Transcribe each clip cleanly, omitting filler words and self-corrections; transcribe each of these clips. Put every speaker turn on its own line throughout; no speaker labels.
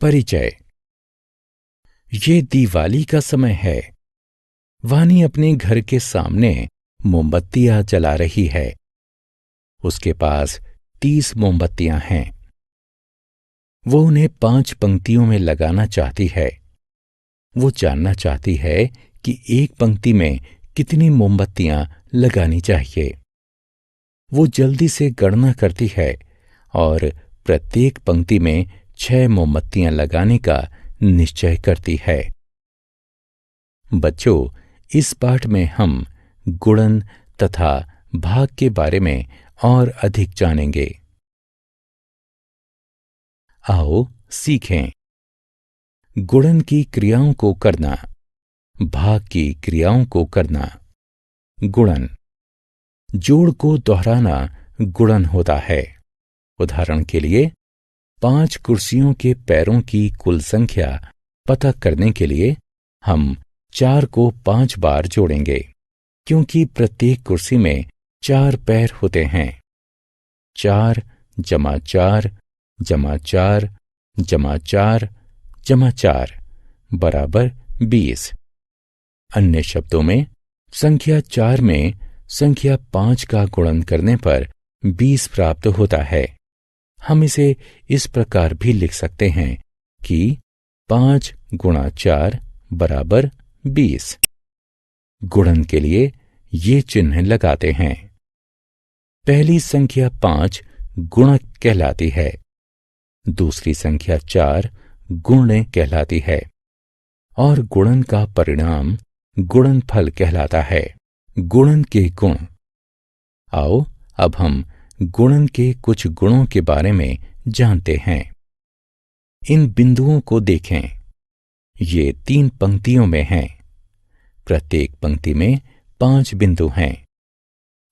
परिचय। ये दिवाली का समय है। वानी अपने घर के सामने मोमबत्तियां जला रही है। उसके पास 30 मोमबत्तियां हैं। वो उन्हें 5 पंक्तियों में लगाना चाहती है। वो जानना चाहती है कि एक पंक्ति में कितनी मोमबत्तियां लगानी चाहिए। वो जल्दी से गणना करती है और प्रत्येक पंक्ति में 6 मोमबत्तियां लगाने का निश्चय करती है। बच्चों, इस पाठ में हम गुणन तथा भाग के बारे में और अधिक जानेंगे। आओ सीखें। गुणन की क्रियाओं को करना, भाग की क्रियाओं को करना। गुणन, जोड़ को दोहराना गुणन होता है। उदाहरण के लिए 5 कुर्सियों के पैरों की कुल संख्या पता करने के लिए हम 4 को 5 बार जोड़ेंगे, क्योंकि प्रत्येक कुर्सी में 4 पैर होते हैं। 4 जमा 4 जमा 4 जमा 4 जमा 4 बराबर 20। अन्य शब्दों में, संख्या 4 में संख्या 5 का गुणन करने पर 20 प्राप्त होता है। हम इसे इस प्रकार भी लिख सकते हैं कि 5 गुणा 4 बराबर 20। गुणन के लिए ये चिन्ह लगाते हैं। पहली संख्या 5 गुणक कहलाती है। दूसरी संख्या 4 गुण्य कहलाती है और गुणन का परिणाम गुणनफल कहलाता है। गुणन के गुण। आओ अब हम गुणन के कुछ गुणों के बारे में जानते हैं। इन बिंदुओं को देखें। ये 3 पंक्तियों में हैं। प्रत्येक पंक्ति में 5 बिंदु हैं।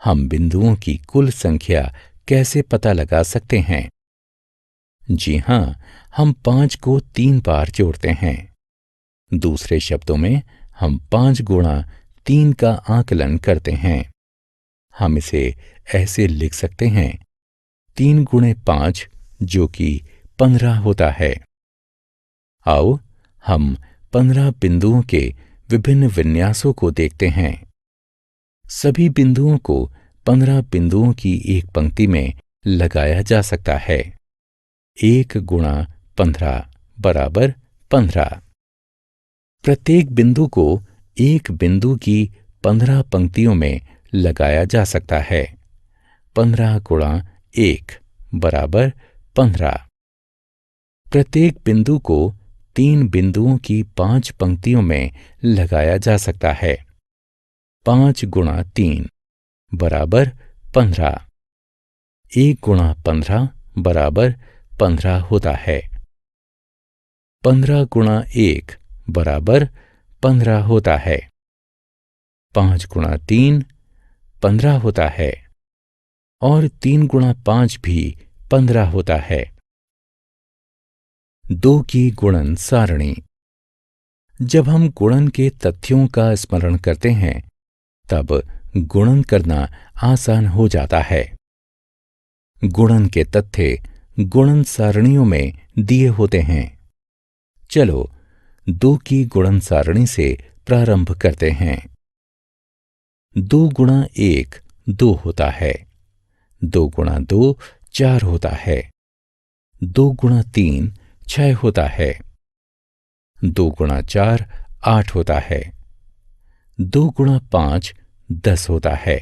हम बिंदुओं की कुल संख्या कैसे पता लगा सकते हैं? जी हां, हम 5 को 3 बार जोड़ते हैं। दूसरे शब्दों में, हम 5 गुणा 3 का आकलन करते हैं। हम इसे ऐसे लिख सकते हैं, 3 गुणे 5 जो कि 15 होता है। आओ हम 15 बिंदुओं के विभिन्न विन्यासों को देखते हैं। सभी बिंदुओं को 15 बिंदुओं की एक पंक्ति में लगाया जा सकता है। 1 गुणा 15 बराबर 15। प्रत्येक बिंदु को एक बिंदु की 15 पंक्तियों में लगाया जा सकता है। 15 गुणा 1 बराबर 15। प्रत्येक बिंदु को 3 बिंदुओं की 5 पंक्तियों में लगाया जा सकता है। 5 गुणा 3 बराबर 15। 1 गुणा 15 बराबर 15 होता है। 15 गुणा 1 बराबर 15 होता है। 5 गुणा 3 15 होता है और 3 गुणा 5 भी 15 होता है। 2 की गुणन सारणी। जब हम गुणन के तथ्यों का स्मरण करते हैं, तब गुणन करना आसान हो जाता है। गुणन के तथ्य गुणन सारणियों में दिए होते हैं। चलो 2 की गुणन सारणी से प्रारंभ करते हैं। 2 गुणा 1 2 होता है। 2 गुणा 2 4 होता है। 2 गुणा 3 6 होता है। 2 गुणा 4 8 होता है। 2 गुणा 5 10 होता है।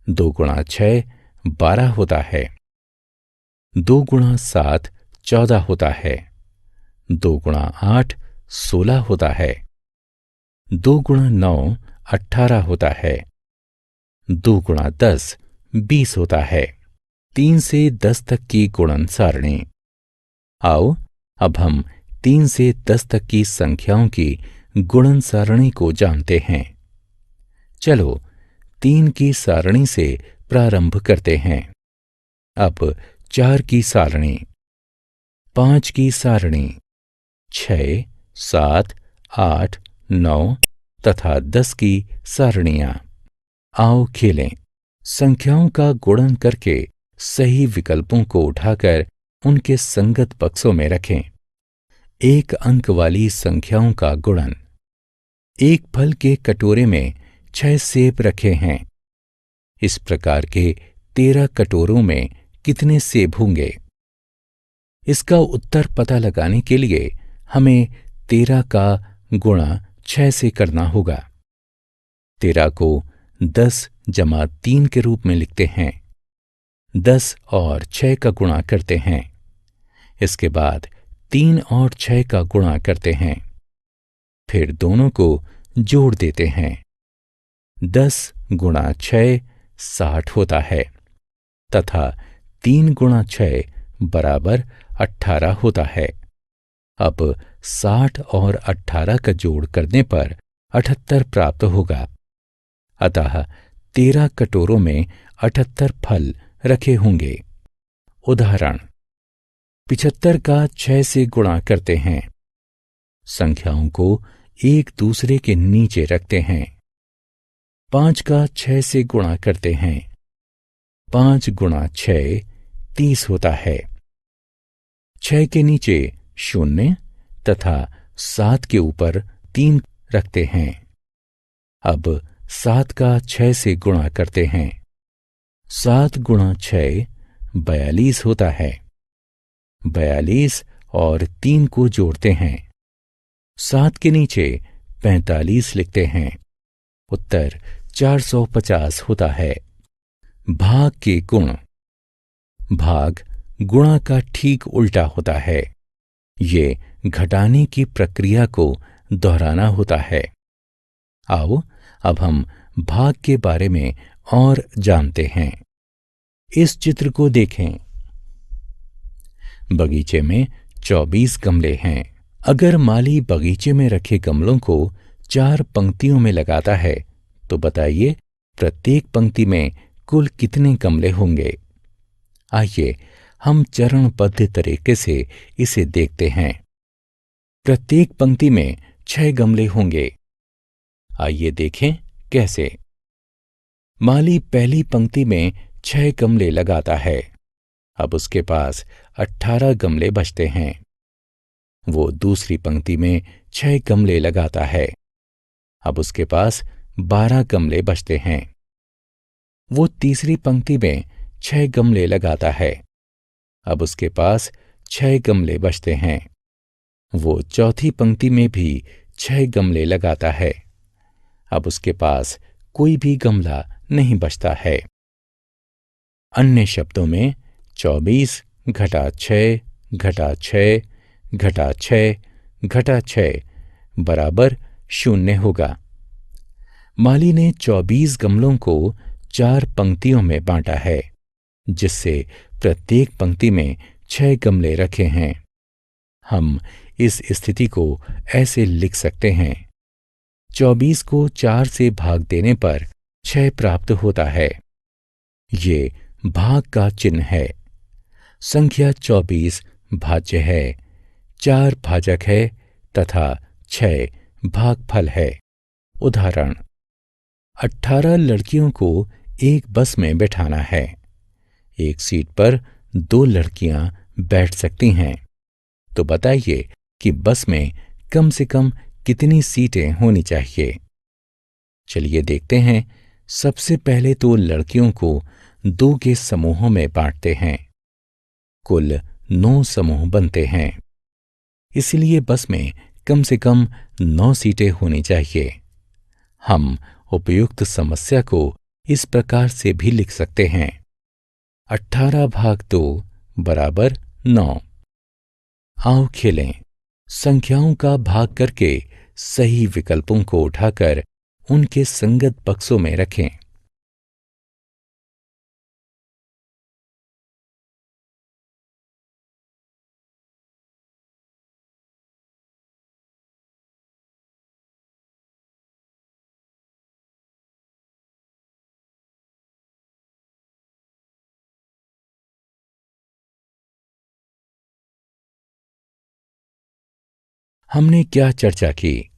2 गुणा 6 12 होता है। 2 गुणा 7 14 होता है। 2 गुणा 8 16 होता है। 2 गुणा 9 18 होता है। 2 गुणा 10 20 होता है। 3 से 10 तक की गुणन सारणी। आओ अब हम 3 से 10 तक की संख्याओं की गुणन सारणी को जानते हैं। चलो 3 की सारणी से प्रारंभ करते हैं। अब 4 की सारणी, 5 की सारणी, 6 7 8 9 तथा 10 की सारणियां। आओ खेलें। संख्याओं का गुणन करके सही विकल्पों को उठाकर उनके संगत बक्सों में रखें। एक अंक वाली संख्याओं का गुणन। एक फल के कटोरे में 6 सेब रखे हैं। इस प्रकार के 13 कटोरों में कितने सेब होंगे? इसका उत्तर पता लगाने के लिए हमें 13 का गुणा 6 से करना होगा। 13 को 10 जमा 3 के रूप में लिखते हैं। 10 और 6 का गुणा करते हैं। इसके बाद 3 और 6 का गुणा करते हैं। फिर दोनों को जोड़ देते हैं। 10 गुणा 6 60 होता है तथा 3 गुणा 6 बराबर 18 होता है। अब 60 और 18 का जोड़ करने पर 78 प्राप्त होगा। अतः 13 कटोरों में 78 फल रखे होंगे। उदाहरण, 75 का 6 से गुणा करते हैं। संख्याओं को एक दूसरे के नीचे रखते हैं। 5 का 6 से गुणा करते हैं। 5 गुणा 6 30 होता है। 6 के नीचे 0 तथा 7 के ऊपर 3 रखते हैं। अब 7 का 6 से गुणा करते हैं। 7 गुणा 6 42 होता है। 42 और 3 को जोड़ते हैं। 7 के नीचे 45 लिखते हैं। उत्तर 450 होता है। भाग के गुण। भाग गुणा का ठीक उल्टा होता है। ये घटाने की प्रक्रिया को दोहराना होता है। आओ अब हम भाग के बारे में और जानते हैं। इस चित्र को देखें। बगीचे में 24 गमले हैं। अगर माली बगीचे में रखे गमलों को 4 पंक्तियों में लगाता है तो बताइए प्रत्येक पंक्ति में कुल कितने गमले होंगे? आइए हम चरणबद्ध तरीके से इसे देखते हैं। प्रत्येक पंक्ति में 6 गमले होंगे। आइए देखें कैसे। माली पहली पंक्ति में 6 गमले लगाता है। अब उसके पास 18 गमले बचते हैं। वो दूसरी पंक्ति में 6 गमले लगाता है। अब उसके पास 12 गमले बचते हैं। वो तीसरी पंक्ति में 6 गमले लगाता है। अब उसके पास 6 गमले बचते हैं। वो चौथी पंक्ति में भी 6 गमले लगाता है। अब उसके पास कोई भी गमला नहीं बचता है। अन्य शब्दों में 24 घटा 6 घटा 6 घटा 6 घटा 6 बराबर 0 होगा। माली ने 24 गमलों को 4 पंक्तियों में बांटा है, जिससे प्रत्येक पंक्ति में 6 गमले रखे हैं। हम इस स्थिति को ऐसे लिख सकते हैं। 24 को 4 से भाग देने पर 6 प्राप्त होता है। ये भाग का चिन्ह है। संख्या 24 भाज्य है, 4 भाजक है तथा 6 भागफल है। उदाहरण, 18 लड़कियों को एक बस में बैठाना है। एक सीट पर 2 लड़कियां बैठ सकती हैं। तो बताइए कि बस में कम से कम कितनी सीटें होनी चाहिए। चलिए देखते हैं। सबसे पहले तो लड़कियों को 2 के समूहों में बांटते हैं। कुल 9 समूह बनते हैं। इसलिए बस में कम से कम 9 सीटें होनी चाहिए। हम उपयुक्त समस्या को इस प्रकार से भी लिख सकते हैं। 18 भाग 2 बराबर 9। आओ खेलें। संख्याओं का भाग करके सही विकल्पों को उठाकर उनके संगत बक्सों में रखें। हमने क्या चर्चा की?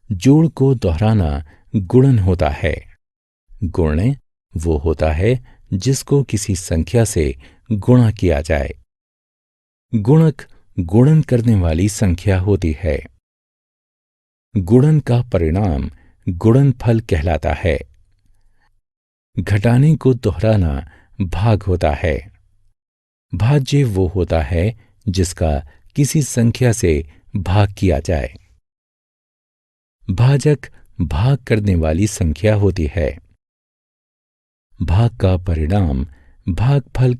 जोड़ को दोहराना गुणन होता है। गुणन वो होता है जिसको किसी संख्या से गुणा किया जाए। गुणक गुणन करने वाली संख्या होती है। गुणन का परिणाम गुणनफल कहलाता है। घटाने को दोहराना भाग होता है। भाज्य वो होता है जिसका किसी संख्या से भाग किया जाए। भाजक भाग करने वाली संख्या होती है। भाग का परिणाम भागफल